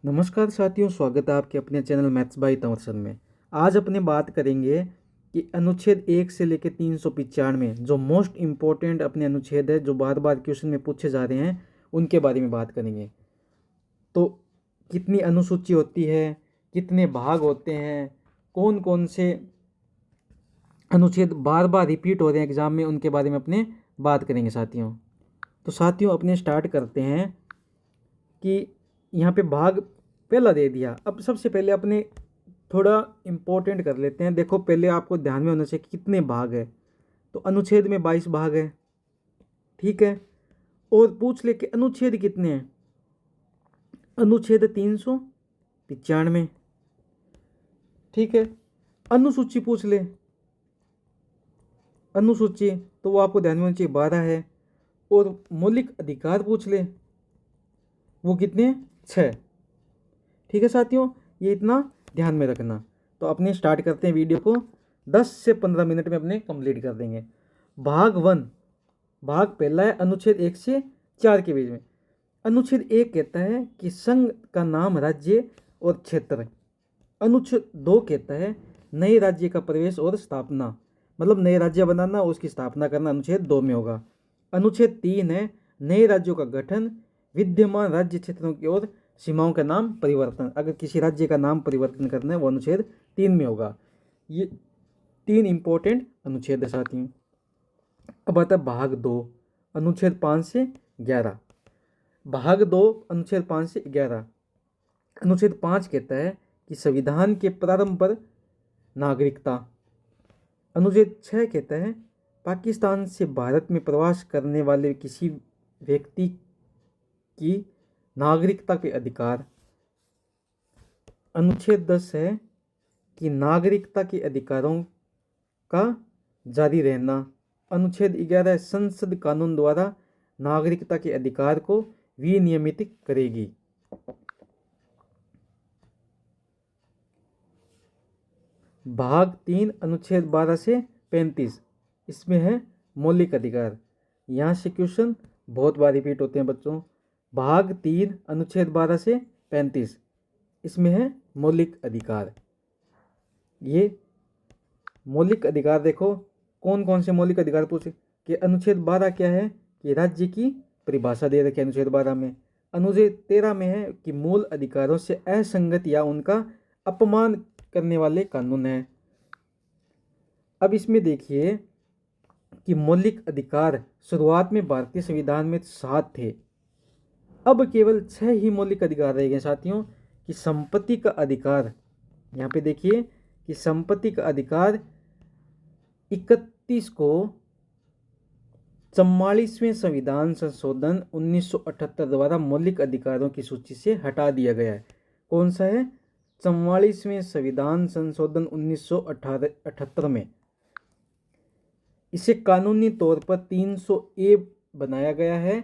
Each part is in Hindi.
नमस्कार साथियों, स्वागत है आपके अपने चैनल मैथ्स बाय तमरसन में। आज अपने बात करेंगे कि अनुच्छेद 1 से लेकर 395 जो मोस्ट इम्पोर्टेंट अपने अनुच्छेद है, जो बार बार क्वेश्चन में पूछे जा रहे हैं, उनके बारे में बात करेंगे। तो कितनी अनुसूची होती है, कितने भाग होते हैं, कौन कौन से अनुच्छेद बार बार रिपीट हो रहे हैं एग्जाम में, उनके बारे में अपने बात करेंगे साथियों। तो साथियों अपने स्टार्ट करते हैं कि यहाँ पे भाग पहला दे दिया। अब सबसे पहले अपने थोड़ा इम्पोर्टेंट कर लेते हैं। देखो, पहले आपको ध्यान में होना चाहिए कि कितने भाग है। तो अनुच्छेद में 22 भाग है, ठीक है। और पूछ ले कि अनुच्छेद कितने हैं। अनुच्छेद 395, ठीक है। अनुसूची पूछ ले, अनुसूची तो वो आपको ध्यान में होना चाहिए 12 है। और मौलिक अधिकार पूछ ले, वो कितने, 6, ठीक है साथियों। ये इतना ध्यान में रखना। तो अपने स्टार्ट करते हैं वीडियो को। 10 से 15 मिनट में अपने कंप्लीट कर देंगे। भाग 1, भाग पहला है अनुच्छेद 1 से 4 के बीच में। अनुच्छेद 1 कहता है कि संघ का नाम, राज्य और क्षेत्र। अनुच्छेद 2 कहता है नए राज्य का प्रवेश और स्थापना, मतलब नए राज्य बनाना और उसकी स्थापना करना अनुच्छेद 2 में होगा। अनुच्छेद 3 है नए राज्यों का गठन, विद्यमान राज्य क्षेत्रों की ओर सीमाओं का नाम परिवर्तन। अगर किसी राज्य का नाम परिवर्तन करना है वो अनुच्छेद 3 में होगा। ये 3 इंपॉर्टेंट अनुच्छेद है साथियों। अब आता है भाग 2, अनुच्छेद 5 से 11। भाग 2 अनुच्छेद 5 से 11। अनुच्छेद 5 कहता है कि संविधान के प्रारंभ पर नागरिकता। अनुच्छेद 6 कहता है पाकिस्तान से भारत में प्रवास करने वाले किसी व्यक्ति की नागरिकता के अधिकार। अनुच्छेद 10 है कि नागरिकता के अधिकारों का जारी रहना। अनुच्छेद 11 है संसद कानून द्वारा नागरिकता के अधिकार को विनियमित करेगी। भाग 3 अनुच्छेद 12 से 35, इसमें है मौलिक अधिकार। यहाँ से क्वेश्चन बहुत बार रिपीट होते हैं बच्चों। भाग 3 अनुच्छेद 12 से 35, इसमें है मौलिक अधिकार। ये मौलिक अधिकार देखो कौन कौन से मौलिक अधिकार पूछे कि अनुच्छेद 12 क्या है कि राज्य की परिभाषा दे रखी है अनुच्छेद 12 में। अनुच्छेद 13 में है कि मूल अधिकारों से असंगत या उनका अपमान करने वाले कानून है। अब इसमें देखिए कि मौलिक अधिकार शुरुआत में भारतीय संविधान में 7 थे, अब केवल 6 ही मौलिक अधिकार रह गए साथियों। कि संपत्ति का अधिकार, यहाँ पे देखिए कि संपत्ति का अधिकार 31 को 44वें संविधान संशोधन 1978 द्वारा मौलिक अधिकारों की सूची से हटा दिया गया है। कौन सा है, 44वें संविधान संशोधन 1978 में। इसे कानूनी तौर पर 300A बनाया गया है,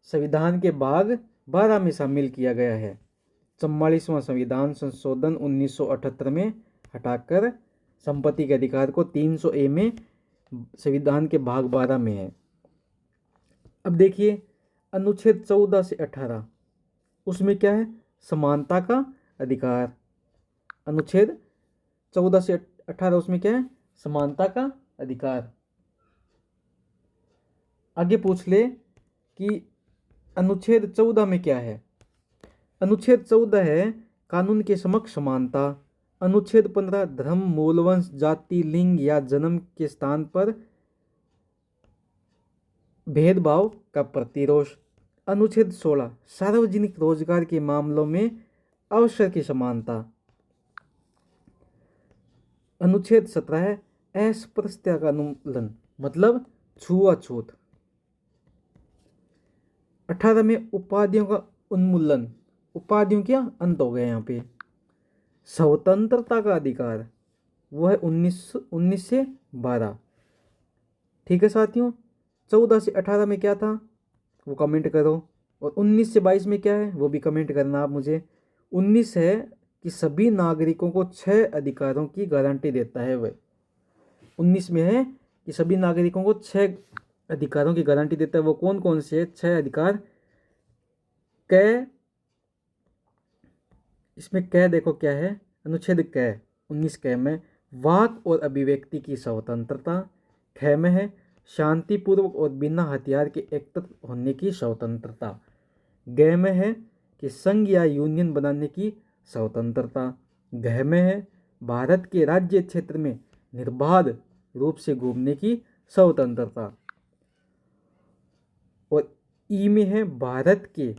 संविधान के भाग 12 में शामिल किया गया है। 44वां संविधान संशोधन 1978 में हटाकर संपत्ति के अधिकार को 300A में संविधान के भाग 12 में है। अब देखिए अनुच्छेद 14 से 18, उसमें क्या है, समानता का अधिकार। अनुच्छेद 14 से 18 उसमें क्या है, समानता का अधिकार। आगे पूछ ले कि अनुच्छेद 14 में क्या है। अनुच्छेद 14 है कानून के समक्ष समानता। अनुच्छेद 15 धर्म, मूलवंश, जाति, लिंग या जन्म के स्थान पर भेदभाव का प्रतिरोध। अनुच्छेद 16 सार्वजनिक रोजगार के मामलों में अवसर की समानता। अनुच्छेद 17 है अस्पृश्यता का उन्मूलन, मतलब छुआछूत। 18 में उपाधियों का उन्मूलन, उपाधियों क्या अंत हो गया यहाँ पे। स्वतंत्रता का अधिकार वो है 19 से 12, ठीक है साथियों। 14 से 18 में क्या था वो कमेंट करो, और 19 से 22 में क्या है वो भी कमेंट करना आप मुझे। 19 है कि सभी नागरिकों को 6 अधिकारों की गारंटी देता है। वह 19 में है कि सभी नागरिकों को 6 अधिकारों की गारंटी देता है। वो कौन कौन से 6 अधिकार, क इसमें क देखो क्या है, अनुच्छेद क 19 क में वाक और अभिव्यक्ति की स्वतंत्रता। ख में है शांतिपूर्वक और बिना हथियार के एकत्र होने की स्वतंत्रता। ग में है कि संघ या यूनियन बनाने की स्वतंत्रता। घ में है भारत के राज्य क्षेत्र में निर्बाध रूप से घूमने की स्वतंत्रता। और ई में है भारत के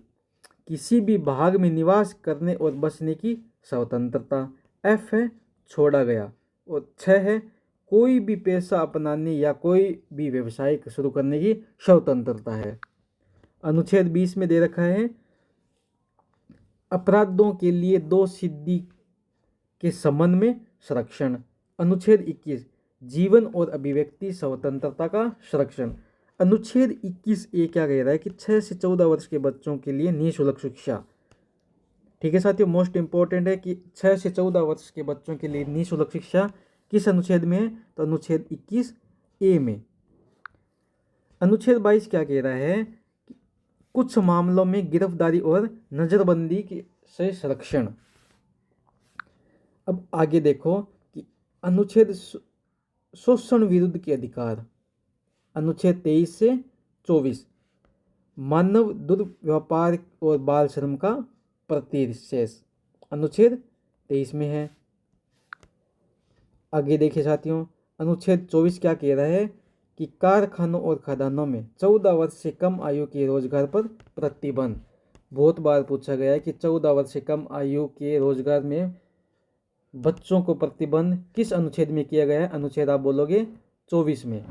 किसी भी भाग में निवास करने और बसने की स्वतंत्रता। एफ है छोड़ा गया। और 6 है कोई भी पेशा अपनाने या कोई भी व्यवसाय शुरू करने की स्वतंत्रता है। अनुच्छेद 20 में दे रखा है अपराधों के लिए दोषसिद्धि के संबंध में संरक्षण। अनुच्छेद 21 जीवन और अभिव्यक्ति स्वतंत्रता का संरक्षण। अनुच्छेद 21 ए क्या कह रहा है कि 6 से 14 वर्ष के बच्चों के लिए निःशुल्क शिक्षा। ठीक है साथियों, मोस्ट इंपॉर्टेंट है कि 6 से 14 वर्ष के बच्चों के लिए निःशुल्क शिक्षा किस अनुच्छेद में है, तो अनुच्छेद 21 ए में। अनुच्छेद 22 क्या कह रहा है कि कुछ मामलों में गिरफ्तारी और नजरबंदी से संरक्षण। अब आगे देखो कि अनुच्छेद शोषण विरुद्ध के अधिकार। अनुच्छेद 23 से 24 मानव दुर्व्यापार और बाल श्रम का प्रतिषेध अनुच्छेद 23 में है। आगे देखिए साथियों, अनुच्छेद 24 क्या कह रहा है कि कारखानों और खदानों में 14 वर्ष से कम आयु के रोजगार पर प्रतिबंध। बहुत बार पूछा गया है कि 14 वर्ष से कम आयु के रोजगार में बच्चों को प्रतिबंध किस अनुच्छेद में किया गया है, अनुच्छेद आप बोलोगे 24 में।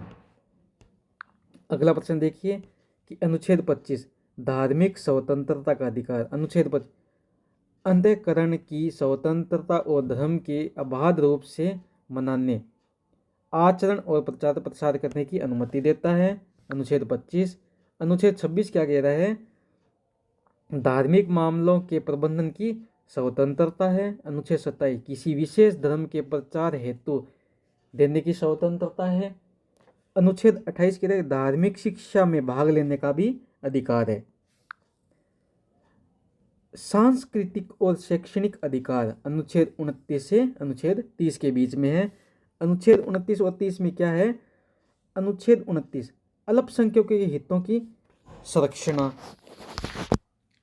अगला प्रश्न देखिए कि अनुच्छेद 25 धार्मिक स्वतंत्रता का अधिकार। अनुच्छेद 25 अंतःकरण की स्वतंत्रता और धर्म के अबाध रूप से मनाने, आचरण और प्रचार प्रसार करने की अनुमति देता है। अनुच्छेद 25। अनुच्छेद 26 क्या कह रहा है, धार्मिक मामलों के प्रबंधन की स्वतंत्रता है। अनुच्छेद 27 किसी विशेष धर्म के प्रचार हेतु देने की स्वतंत्रता है। अनुच्छेद 28 के तहत धार्मिक शिक्षा में भाग लेने का भी अधिकार है। सांस्कृतिक और शैक्षणिक अधिकार अनुच्छेद 29 से अनुच्छेद 30 के बीच में है। अनुच्छेद 29 और 30 में क्या है, अनुच्छेद 29 अल्पसंख्यकों के हितों की संरक्षण।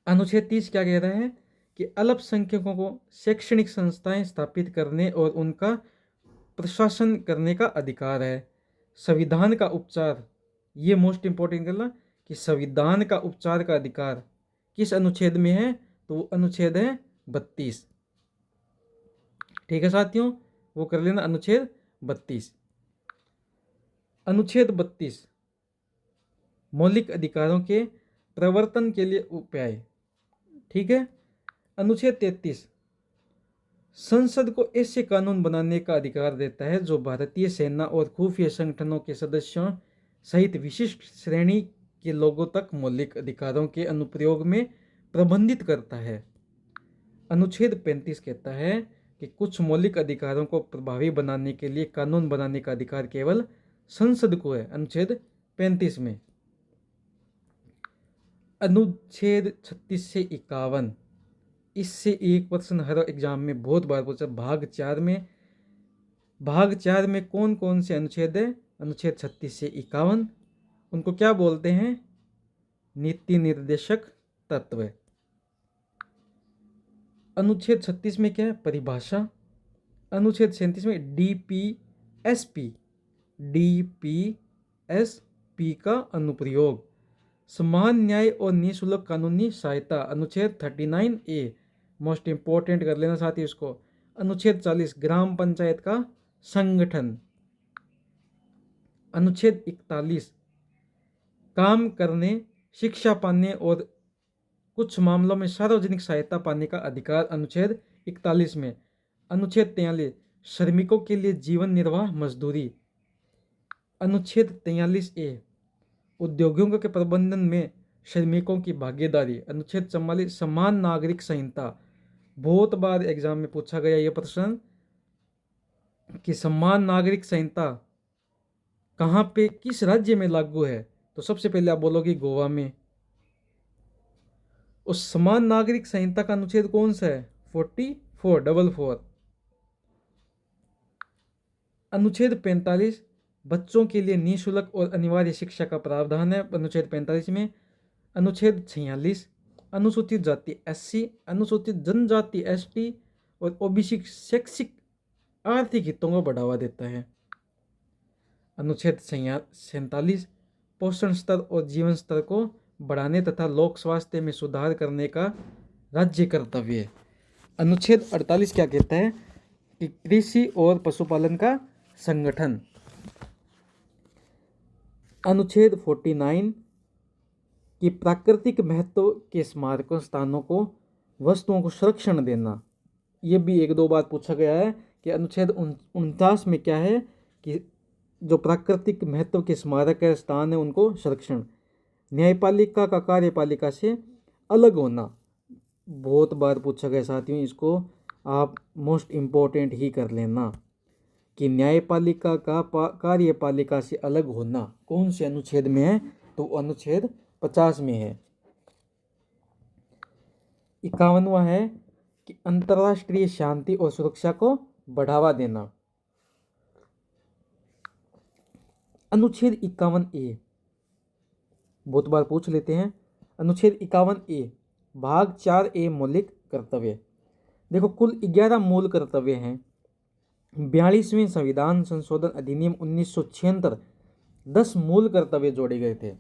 अनुच्छेद 30 क्या कह रहा है कि अल्पसंख्यकों को शैक्षणिक संस्थाएं स्थापित करने और उनका प्रशासन करने का अधिकार है। संविधान का उपचार, ये मोस्ट इंपॉर्टेंट करना कि संविधान का उपचार का अधिकार किस अनुच्छेद में है, तो वो अनुच्छेद है 32। ठीक है साथियों, वो कर लेना अनुच्छेद 32। अनुच्छेद 32 मौलिक अधिकारों के प्रवर्तन के लिए उपाय। ठीक है। अनुच्छेद 33 संसद को ऐसे कानून बनाने का अधिकार देता है जो भारतीय सेना और खुफिया संगठनों के सदस्यों सहित विशिष्ट श्रेणी के लोगों तक मौलिक अधिकारों के अनुप्रयोग में प्रबंधित करता है। अनुच्छेद 35 कहता है कि कुछ मौलिक अधिकारों को प्रभावी बनाने के लिए कानून बनाने का अधिकार केवल संसद को है। अनुच्छेद 35 में। अनुच्छेद 36 से 51, इससे एक प्रश्न हर एग्जाम में बहुत बार पूछा। भाग 4 में कौन कौन से अनुच्छेद है, अनुच्छेद 36 से 51, उनको क्या बोलते हैं, नीति निर्देशक तत्व। अनुच्छेद 36 में क्या है, परिभाषा। अनुच्छेद 37 में डीपीएसपी का अनुप्रयोग। समान न्याय और निःशुल्क कानूनी सहायता। अनुच्छेद 39A मोस्ट इंपॉर्टेंट कर लेना साथ ही उसको। अनुच्छेद 40 ग्राम पंचायत का संगठन। अनुच्छेद 41 काम करने, शिक्षा पाने और कुछ मामलों में सार्वजनिक सहायता पाने का अधिकार। अनुच्छेद 41 में। अनुच्छेद 43 श्रमिकों के लिए जीवन निर्वाह मजदूरी। अनुच्छेद 43A उद्योगों के प्रबंधन में श्रमिकों की भागीदारी। अनुच्छेद 44 समान नागरिक संहिता। बहुत बार एग्जाम में पूछा गया यह प्रश्न कि समान नागरिक संहिता कहाँ पे, किस राज्य में लागू है, तो सबसे पहले आप बोलोगे गोवा में। उस समान नागरिक संहिता का अनुच्छेद कौन सा है, 44 अनुच्छेद 45 बच्चों के लिए निःशुल्क और अनिवार्य शिक्षा का प्रावधान है अनुच्छेद 45 में। अनुच्छेद 46 अनुसूचित जाति SC, अनुसूचित जनजाति ST और OBC शैक्षिक आर्थिक हितों को बढ़ावा देता है। अनुच्छेद 47 पोषण स्तर और जीवन स्तर को बढ़ाने तथा लोक स्वास्थ्य में सुधार करने का राज्य कर्तव्य है। अनुच्छेद 48 क्या कहता है कि कृषि और पशुपालन का संगठन। अनुच्छेद 49 कि प्राकृतिक महत्व के स्मारकों स्थानों को वस्तुओं को संरक्षण देना। ये भी एक दो बार पूछा गया है कि अनुच्छेद 49 में क्या है कि जो प्राकृतिक महत्व के स्मारक है स्थान है उनको संरक्षण। न्यायपालिका का कार्यपालिका से अलग होना बहुत बार पूछा गया साथियों, इसको आप मोस्ट इम्पोर्टेंट ही कर लेना कि न्यायपालिका का कार्यपालिका से अलग होना कौन से अनुच्छेद में है, तो अनुच्छेद 50 में है। 51वां है कि अंतर्राष्ट्रीय शांति और सुरक्षा को बढ़ावा देना। अनुच्छेद 51A बहुत बार पूछ लेते हैं। अनुच्छेद 51A भाग 4A मौलिक कर्तव्य। देखो कुल 11 मूल कर्तव्य हैं। 42वें संविधान संशोधन अधिनियम 1976 10 मूल कर्तव्य जोड़े गए थे।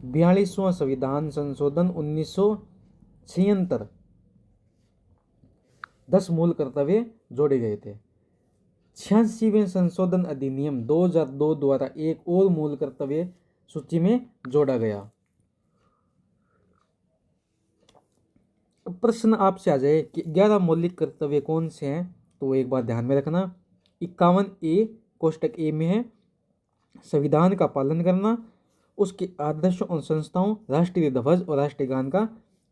42वां संविधान संशोधन 1976 10 मूल कर्तव्य जोड़े गए थे। 86वें संशोधन अधिनियम 2002 द्वारा एक और मूल कर्तव्य सूची में जोड़ा गया। प्रश्न आपसे आ जाए कि 11 मौलिक कर्तव्य कौन से हैं, तो एक बार ध्यान में रखना। 51A कोष्टक A में है संविधान का पालन करना, उसके आदर्शों और संस्थाओं, राष्ट्रीय ध्वज और राष्ट्रीय गान का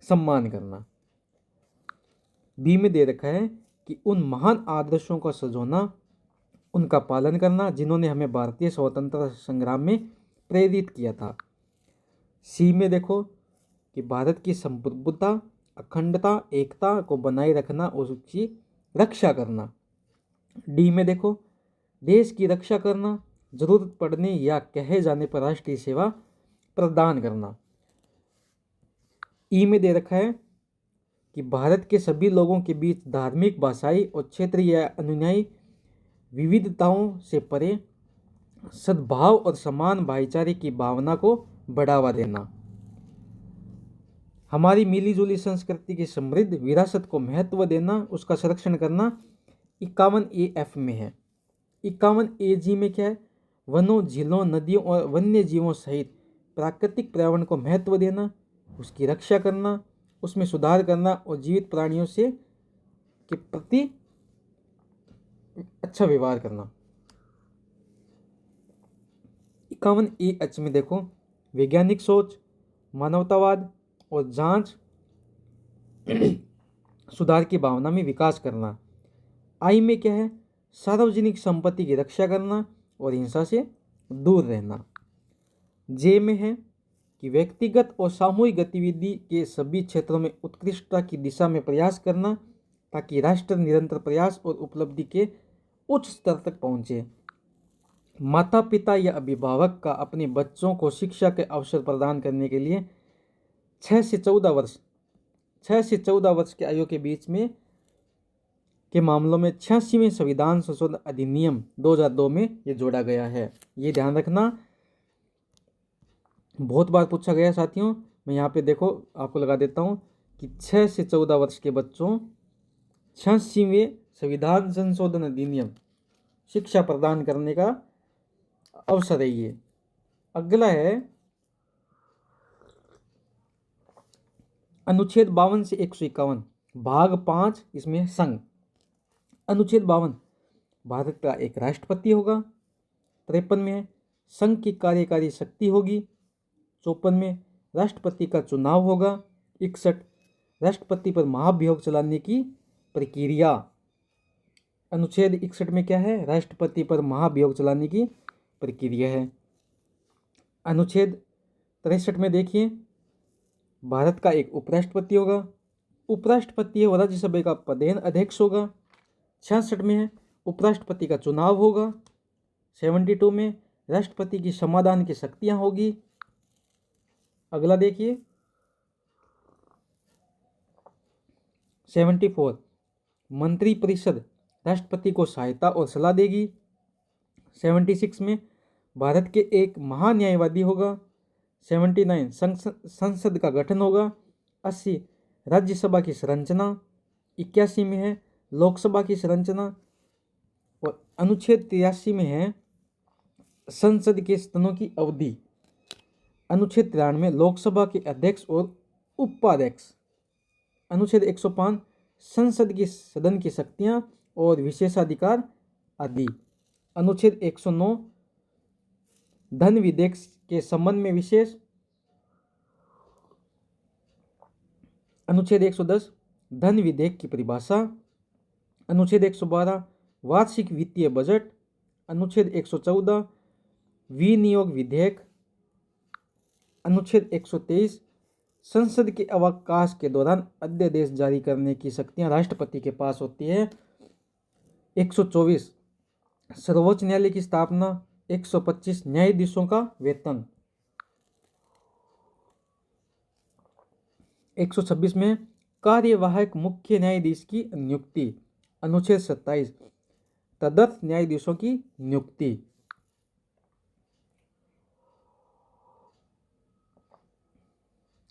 सम्मान करना। बी में दे रखा है कि उन महान आदर्शों का सजोना, उनका पालन करना जिन्होंने हमें भारतीय स्वतंत्रता संग्राम में प्रेरित किया था। सी में देखो कि भारत की संप्रभुता, अखंडता, एकता को बनाए रखना और उसकी रक्षा करना। डी में देखो देश की रक्षा करना, जरूरत पड़ने या कहे जाने पर राष्ट्रीय सेवा प्रदान करना। ई में दे रखा है कि भारत के सभी लोगों के बीच धार्मिक, भाषाई और क्षेत्रीय अनुयायी विविधताओं से परे सद्भाव और समान भाईचारे की भावना को बढ़ावा देना। हमारी मिलीजुली संस्कृति की समृद्ध विरासत को महत्व देना, उसका संरक्षण करना 51A में है। 51A में क्या है, वनों, झीलों, नदियों और वन्य जीवों सहित प्राकृतिक पर्यावरण को महत्व देना, उसकी रक्षा करना, उसमें सुधार करना और जीवित प्राणियों से के प्रति अच्छा व्यवहार करना। 51A में देखो वैज्ञानिक सोच, मानवतावाद और जांच सुधार की भावना में विकास करना। आई में क्या है, सार्वजनिक संपत्ति की रक्षा करना और हिंसा से दूर रहना। जे में है कि व्यक्तिगत और सामूहिक गतिविधि के सभी क्षेत्रों में उत्कृष्टता की दिशा में प्रयास करना ताकि राष्ट्र निरंतर प्रयास और उपलब्धि के उच्च स्तर तक पहुंचे। माता पिता या अभिभावक का अपने बच्चों को शिक्षा के अवसर प्रदान करने के लिए 6 से 14 वर्ष के आयु के बीच में के मामलों में 86वें संविधान संशोधन अधिनियम 2002 में ये जोड़ा गया है। ये ध्यान रखना, बहुत बार पूछा गया साथियों। मैं यहाँ पे देखो आपको लगा देता हूँ कि 6 से 14 वर्ष के बच्चों 86वें संविधान संशोधन अधिनियम शिक्षा प्रदान करने का अवसर है ये। अगला है अनुच्छेद 52 से 151 भाग 5, इसमें संघ। अनुच्छेद 52 भारत का एक राष्ट्रपति होगा। 53 में है संघ की कार्यकारी शक्ति होगी। 54 में राष्ट्रपति का चुनाव होगा। 61 राष्ट्रपति पर महाभियोग चलाने की प्रक्रिया। अनुच्छेद 61 में क्या है, राष्ट्रपति पर महाभियोग चलाने की प्रक्रिया है। अनुच्छेद 63 में देखिए भारत का एक उपराष्ट्रपति होगा। उपराष्ट्रपति और राज्यसभा का पदेन अध्यक्ष होगा। 66 में है उपराष्ट्रपति का चुनाव होगा। 72 में राष्ट्रपति की समाधान की शक्तियां होगी। अगला देखिए 74 मंत्रिपरिषद राष्ट्रपति को सहायता और सलाह देगी। 76 में भारत के एक महान्यायवादी होगा। 79 संसद का गठन होगा। 80 राज्यसभा की संरचना। 81 में है लोकसभा की संरचना। और अनुच्छेद 83 में है संसद के सदनों की अवधि। अनुच्छेद 93 में लोकसभा के अध्यक्ष और उपाध्यक्ष। अनुच्छेद 105 संसद की सदन की शक्तियां और विशेषाधिकार आदि। अनुच्छेद 109 धन विधेयक के संबंध में विशेष। अनुच्छेद 110 धन विधेयक की परिभाषा। अनुच्छेद 112 वार्षिक वित्तीय बजट। अनुच्छेद 114 विनियोग विधेयक। अनुच्छेद 123 संसद के अवकाश के दौरान अध्यादेश जारी करने की शक्तियां राष्ट्रपति के पास होती है। 124 सर्वोच्च न्यायालय की स्थापना। 125 न्यायाधीशों का वेतन। 126 में कार्यवाहक मुख्य न्यायाधीश की नियुक्ति। अनुच्छेद 27 तदर्थ न्यायाधीशों की नियुक्ति।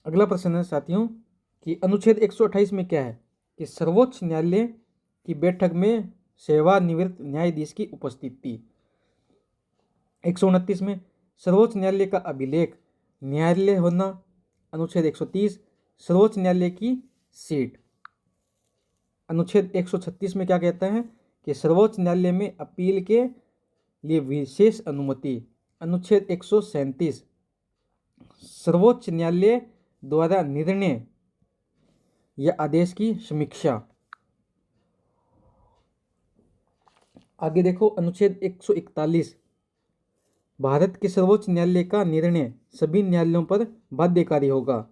अगला प्रश्न है साथियों कि अनुच्छेद 128 में क्या है कि सर्वोच्च न्यायालय की बैठक में सेवानिवृत्त न्यायाधीश की उपस्थिति। 129 में सर्वोच्च न्यायालय का अभिलेख न्यायालय होना। अनुच्छेद 130 सर्वोच्च न्यायालय की सीट। अनुच्छेद 136 में क्या कहता है कि सर्वोच्च न्यायालय में अपील के लिए विशेष अनुमति। अनुच्छेद 137 सर्वोच्च न्यायालय द्वारा निर्णय या आदेश की समीक्षा। आगे देखो अनुच्छेद 141 भारत के सर्वोच्च न्यायालय का निर्णय सभी न्यायालयों पर बाध्यकारी होगा।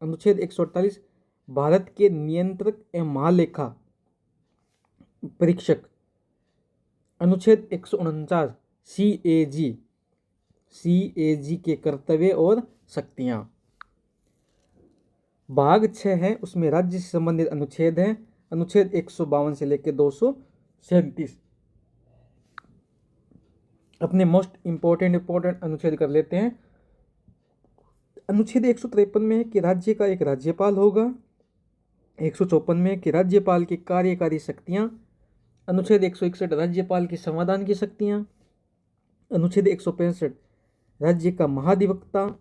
अनुच्छेद 148 भारत के नियंत्रक एवं महालेखा परीक्षक। अनुच्छेद 149 सीएजी के कर्तव्य और शक्तियां। भाग 6 है उसमें राज्य से संबंधित अनुच्छेद है। अनुच्छेद 152 से लेकर 237। अपने मोस्ट इंपॉर्टेंट अनुच्छेद कर लेते हैं। अनुच्छेद 153 में है कि राज्य का एक राज्यपाल होगा। 154 में कि राज्यपाल की कार्यकारी शक्तियां। अनुच्छेद 161 राज्यपाल की समाधान की शक्तियां। अनुच्छेद 165 राज्य का महाधिवक्ता।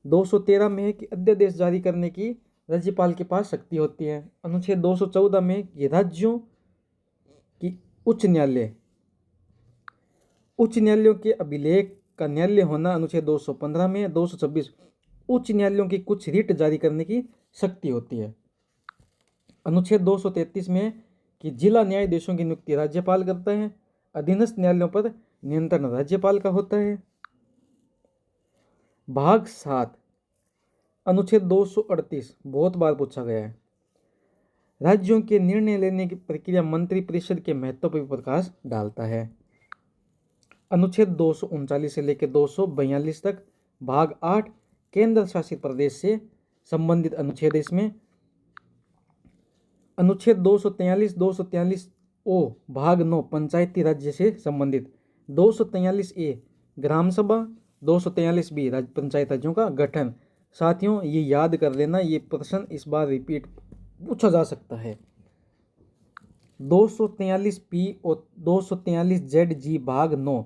213 में है कि अध्यादेश जारी करने की राज्यपाल के पास शक्ति होती है। अनुच्छेद 214 में कि राज्यों की उच्च न्यायालयों के अभिलेख का न्यायालय होना। अनुच्छेद 215 में 226 उच्च न्यायालयों की कुछ रिट जारी करने की शक्ति होती है। अनुच्छेद 233 में कि जिला न्यायाधीशों की नियुक्ति राज्यपाल करता है। अधीनस्थ न्यायालयों पर नियंत्रण राज्यपाल का होता है। भाग 7 अनुच्छेद 238 बहुत बार पूछा गया है। राज्यों के निर्णय लेने की प्रक्रिया मंत्रिपरिषद के महत्व पर प्रकाश डालता है। अनुच्छेद 239 से लेकर 242 तक। भाग 8 केंद्र शासित प्रदेश से संबंधित अनुच्छेद इसमें। अनुच्छेद 243 ओ भाग 9 पंचायती राज्य से संबंधित। 243 ए ग्राम सभा। 243 बी पंचायत राज्यों का गठन। साथियों ये याद कर लेना, ये प्रश्न इस बार रिपीट पूछा जा सकता है। 243 पी और 243 जेड जी भाग 9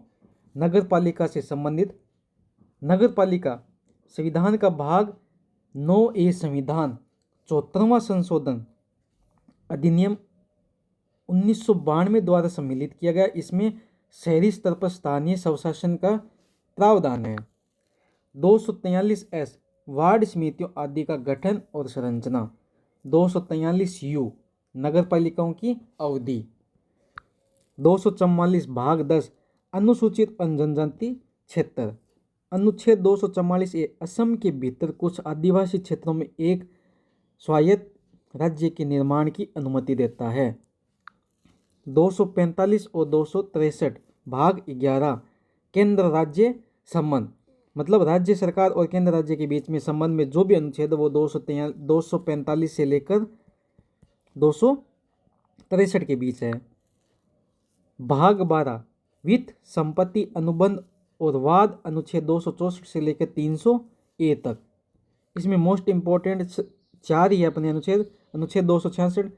नगर पालिका से संबंधित। नगर पालिका संविधान का भाग 9 ए संविधान 74वां संशोधन अधिनियम 1992 द्वारा सम्मिलित किया गया। इसमें शहरी स्तर पर स्थानीय स्वशासन का प्रावधान है। 243 एस वार्ड समितियों आदि का गठन और संरचना। 243 यू नगर पालिकाओं की अवधि। 244 भाग 10 अनुसूचित जनजाति क्षेत्र। अनुच्छेद 244 ए असम के भीतर कुछ आदिवासी क्षेत्रों में एक स्वायत्त राज्य के निर्माण की अनुमति देता है। 245 और 263 भाग 11 केंद्र राज्य संबंध, मतलब राज्य सरकार और केंद्र राज्य के बीच में संबंध में जो भी अनुच्छेद वो 245 से लेकर 263 के बीच है। भाग 12 वित्त संपत्ति अनुबंध और वाद, अनुच्छेद 264 से लेकर 300 ए तक। इसमें मोस्ट इंपॉर्टेंट 4 ही है अपने अनुच्छेद। अनुच्छेद 266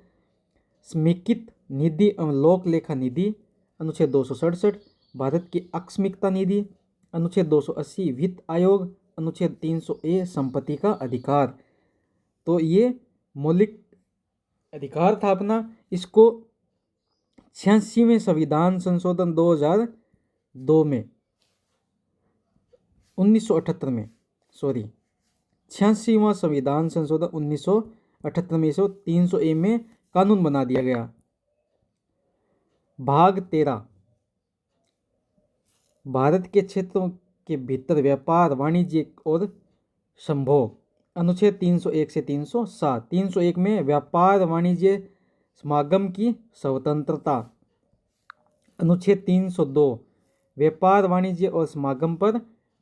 स्वीकृत निधि एवं लोक लेखा निधि, अनुच्छेद 267 भारत की आकस्मिकता निधि, अनुच्छेद 280 वित्त आयोग, अनुच्छेद 300 ए संपत्ति का अधिकार। तो ये मौलिक अधिकार था अपना। इसको 86वें संविधान संशोधन 2002 में 1978 में 86वां संविधान संशोधन 1978 में इसे 300 ए में कानून बना दिया गया। भाग 13 भारत के क्षेत्रों के भीतर व्यापार वाणिज्य और संभोग, अनुच्छेद 301 से 307। 301 में व्यापार वाणिज्य समागम की स्वतंत्रता, अनुच्छेद 302 व्यापार वाणिज्य और समागम पर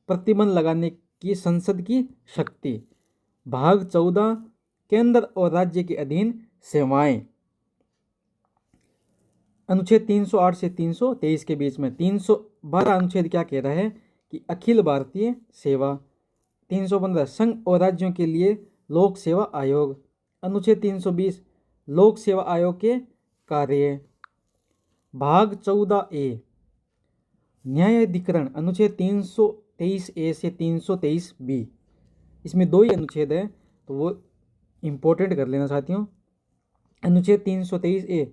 प्रतिबंध लगाने की संसद की शक्ति। भाग 14 केंद्र और राज्य के अधीन सेवाएं, अनुच्छेद 308 से 323 के बीच में। 312 अनुच्छेद क्या कह रहा है कि अखिल भारतीय सेवा। 315 संघ और राज्यों के लिए लोक सेवा आयोग, अनुच्छेद 320 लोक सेवा आयोग के कार्य। भाग 14 ए न्यायाधिकरण, अनुच्छेद 323 ए से 323 बी। इसमें 2 ही अनुच्छेद है तो वो इम्पोर्टेंट कर लेना साथियों। अनुच्छेद 323 ए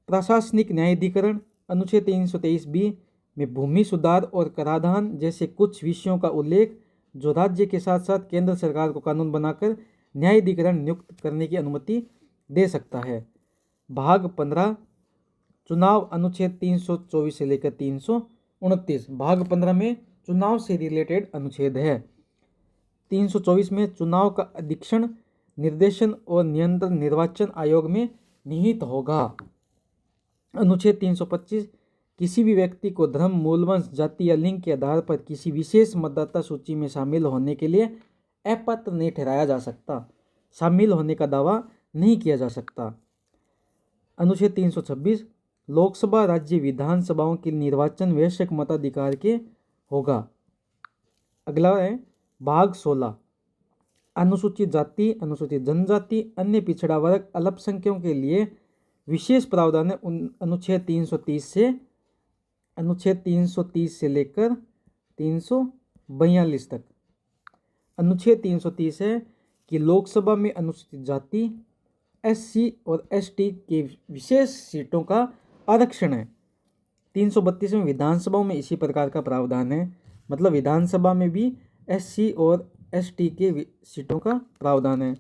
प्रशासनिक न्यायाधिकरण, अनुच्छेद 323 बी में भूमि सुधार और कराधान जैसे कुछ विषयों का उल्लेख जो राज्य के साथ साथ केंद्र सरकार को कानून बनाकर न्यायाधिकरण नियुक्त करने की अनुमति दे सकता है। भाग 15 चुनाव, अनुच्छेद 324 से लेकर 329। भाग 15 में चुनाव से रिलेटेड अनुच्छेद है। 324 में चुनाव का अधीक्षण, निर्देशन और नियंत्रण निर्वाचन आयोग में निहित होगा। अनुच्छेद 325 किसी भी व्यक्ति को धर्म, मूल वंश, जाति या लिंग के आधार पर किसी विशेष मतदाता सूची में शामिल होने के लिए अपात्र नहीं ठहराया जा सकता। शामिल होने का दावा नहीं किया जा सकता। अनुच्छेद 326 लोकसभा राज्य विधानसभाओं के निर्वाचन वैश्विक मताधिकार के होगा। अगला है भाग 16 अनुसूचित जाति, अनुसूचित जनजाति, अन्य पिछड़ा वर्ग, अल्पसंख्यकों के लिए विशेष प्रावधान है। अनुच्छेद 330 से लेकर 342 तक। अनुच्छेद 330 है कि लोकसभा में अनुसूचित जाति, एससी और एसटी के विशेष सीटों का आरक्षण है। 332 में विधानसभाओं में इसी प्रकार का प्रावधान है, मतलब विधानसभा में भी एससी और एसटी के सीटों का प्रावधान है।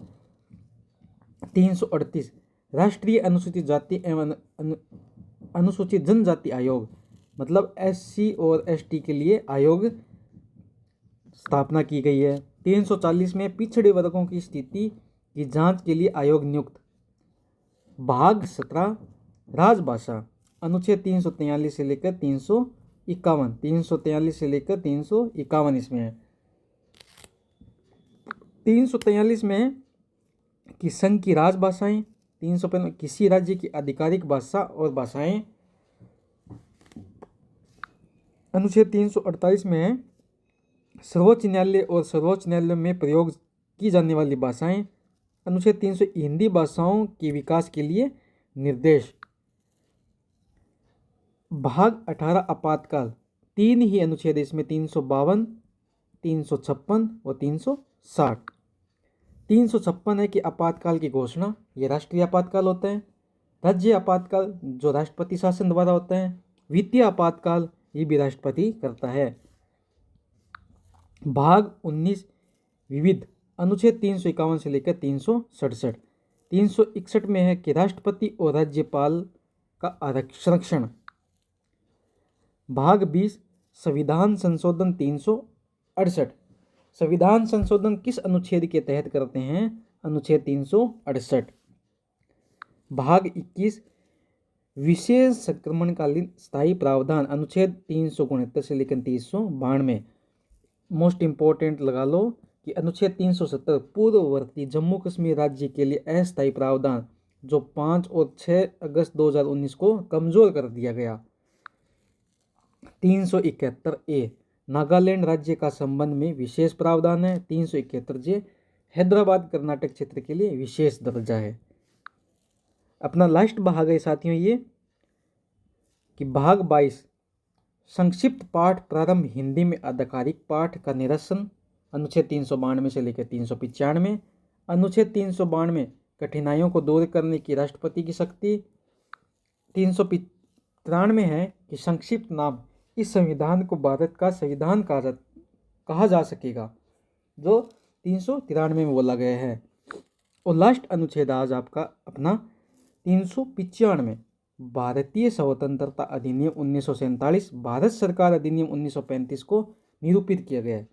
338 राष्ट्रीय अनुसूचित जाति एवं अनुसूचित जनजाति आयोग, मतलब एससी और एसटी के लिए आयोग स्थापना की गई है। 340 में पिछड़े वर्गों की स्थिति की जांच के लिए आयोग नियुक्त। भाग 17 राजभाषा, अनुच्छेद 343 से लेकर 351। 343 से लेकर 351 इसमें है। 343 में कि संघ की राजभाषाएं, 355 किसी राज्य की आधिकारिक भाषा और भाषाएं। अनुच्छेद 348 में है सर्वोच्च न्यायालय और सर्वोच्च न्यायालय में प्रयोग की जाने वाली भाषाएं। अनुच्छेद 300 हिंदी भाषाओं के विकास के लिए निर्देश। भाग 18 आपातकाल, 3 ही अनुच्छेद इसमें 352, 356 और 360। 356 है कि आपातकाल की घोषणा, ये राष्ट्रीय आपातकाल होता है। राज्य आपातकाल जो राष्ट्रपति शासन द्वारा होता है। वित्तीय आपातकाल ये भी राष्ट्रपति करता है। भाग 19 विविध, अनुच्छेद 351 से लेकर 367। 361 में है कि राष्ट्रपति और राज्यपाल का आरक्षण। भाग 20 संविधान संशोधन 368। संविधान संशोधन किस अनुच्छेद के तहत करते हैं? अनुच्छेद 368। भाग 21 विशेष संक्रमणकालीन स्थायी प्रावधान अनुच्छेद 369 से लेकर 392। मोस्ट इम्पोर्टेंट लगा लो कि अनुच्छेद 370 पूर्ववर्ती जम्मू कश्मीर राज्य के लिए अस्थायी प्रावधान जो 5 और 6 अगस्त 2019 को कमजोर कर दिया गया। 371 ए नागालैंड राज्य का संबंध में विशेष प्रावधान है। 371 जे हैदराबाद कर्नाटक क्षेत्र के लिए विशेष दर्जा है। अपना लास्ट भाग है साथियों ये कि भाग 22 संक्षिप्त पाठ प्रारंभ हिंदी में आधिकारिक पाठ का निरसन अनुच्छेद 392 से लेकर 395। अनुच्छेद 392 कठिनाइयों को दूर करने की राष्ट्रपति की शक्ति। 393 है कि संक्षिप्त नाम इस संविधान को भारत का संविधान कहा जा सकेगा, जो 393 में बोला गया है। और लास्ट अनुच्छेद आज आपका अपना 395 भारतीय स्वतंत्रता अधिनियम 1947 भारत सरकार अधिनियम 1935 को निरूपित किया गया है।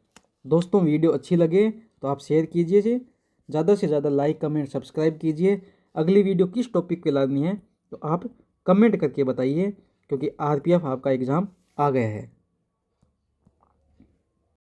दोस्तों वीडियो अच्छी लगे तो आप शेयर कीजिए, ज़्यादा से ज़्यादा लाइक कमेंट सब्सक्राइब कीजिए। अगली वीडियो किस टॉपिक पे लानी है तो आप कमेंट करके बताइए, क्योंकि आरपीएफ आपका एग्ज़ाम आ गया है।